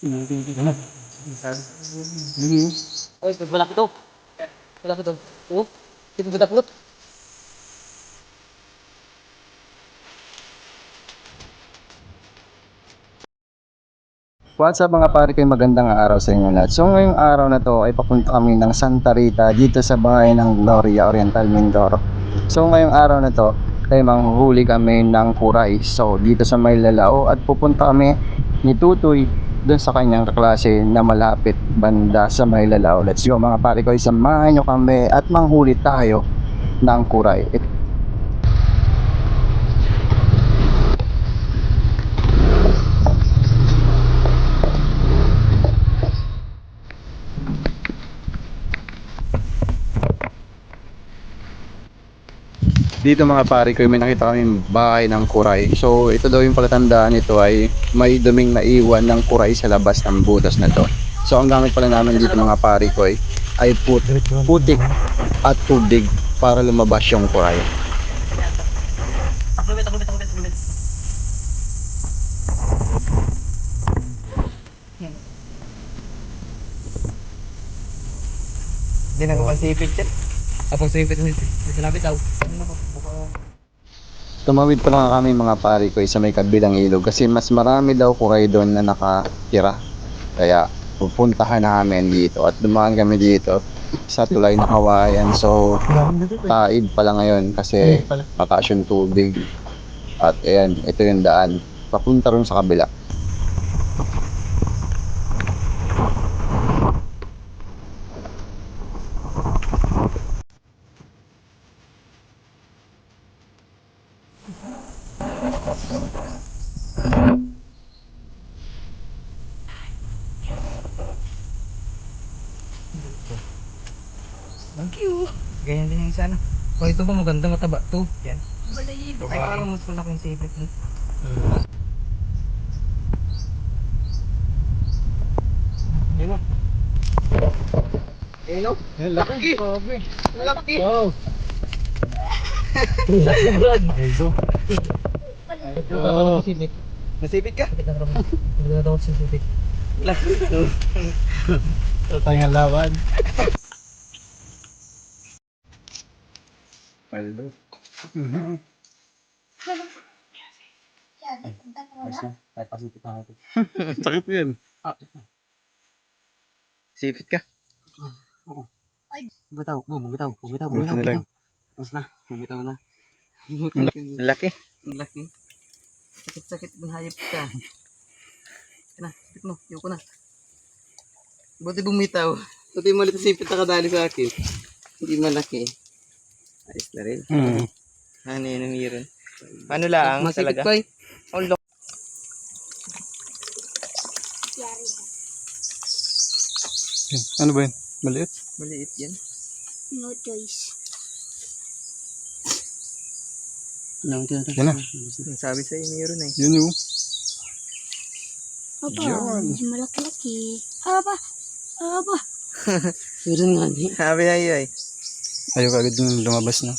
Oy, malaki to. Malaki to. Oh, dito budapot. What's up mga pare ko, magandang araw sa inyo lahat. So ngayong araw na to ay papunta kami ng Santa Rita dito sa bahay ng Gloria Oriental Mindoro. So ngayong araw na to ay manghuli kami ng kuray. So dito sa Maylalao at pupunta kami ni Tutoy dun sa kanyang kaklase na malapit banda sa Maylalao. Let's go mga pare ko, samahan nyo kami at manghuli tayo ng kuray. Dito mga pare ko, may nakita kami bahay ng kuray. So ito daw yung palatandaan nito ay may duming naiwan ng kuray sa labas ng butas na to. So ang gamit pala namin dito mga pare ko ay putik at tubig para lumabas yung kuray. Hindi na ko masipit yan. Apong sipit mo sinabi daw. Tumawid pa lang kami mga pare ko sa may kabilang ilog kasi mas marami daw kuray doon na nakatira. Kaya pupuntahan namin dito at dumaan kami dito sa tulay ng Kawayan. So taid pala ngayon kasi mataas yung tubig. At ayan, ito yung daan papunta rin sa kabila. Thank you. Ganyan din yung sana. Oh, ito ba maganda mataba to? Yan. Balayibo. Ay, parang mas malaki yung sipit mo. Ayun o. Ayun o. Laki. Laki. Wow. Laki brad. Ito. Oh. Nasipit ka? Hindi na daw sipit. Laki. Ito tayong lawan. Paldo. Sakit yan. Sipit ka? Bumitaw. Buti na lang. Mas na. Bumitaw na. Laki. Laki. Sakit-sakit ng hayop ka. Na, sipit mo. Ayoko na. Buti bumitaw. Buti maliit na sipit na kadali sa akin. Hindi malaki. Ayos na rin. Ano yun ang meron? Ano lang Masipit talaga? pa eh. Ano ba yun? Maliit? Maliit yan. No choice. Yan Yan na. Sabi sa'yo, meron eh. Yun yung. Apa, Yan. malaki-laki. Apa, apa. Meron nga ni. Sabi na iyo eh. Ayaw agad yung lumabas na.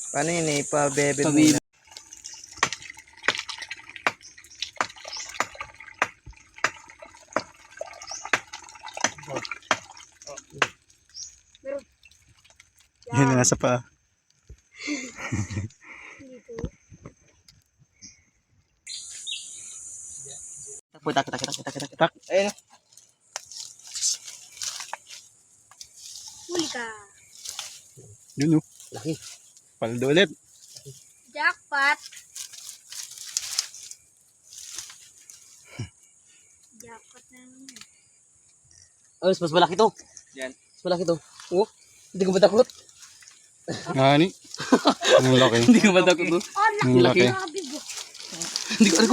Paano yun eh? Pa-bebe Pabibi. muna. Yan na nasa pa. Tak. Ayun. Huli ka. Yun yung. Laki. Paldo ulit. Jackpot. Jackpot na naman. Oh, mas malaki to. Yan. Mas malaki to. Oh, hindi ko matakot. Ngani? Ang laki. Hindi ko matakot to. Ang laki. Grabe bro. Hindi ko alam.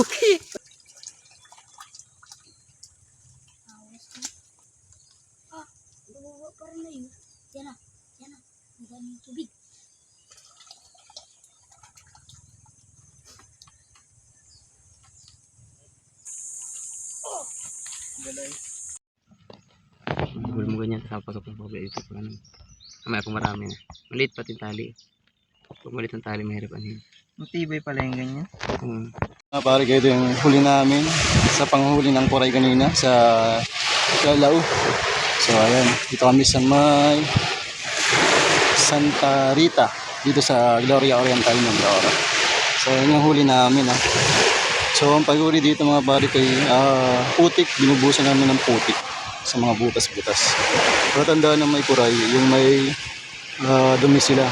Ah, bumaba pa rin na yun. Yan na. Yan na. Ang daming tubig. Huli mo ganyan. Tapos ako pabaya ito. Mamaya kung marami na. Maliit pati yung tali. Pag maliit ang tali, mahirap ano yun. Matibay pala yung ganyan. Pare, ito yung huli namin sa panghuli ng kuray kanina sa Lalao. So ayan, dito kami sa may Santa Rita, dito sa Gloria Oriental Mindoro. So yun yung huli namin ha. So ang paghuli dito mga pare kay putik, binubusan namin ng putik sa mga butas-butas. Pero tandaan na may kuray, yung may dumi sila.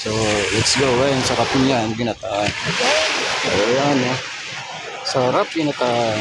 So let's go, ayun, sarap niyan, ginataan. Ayan, sarap ginataan.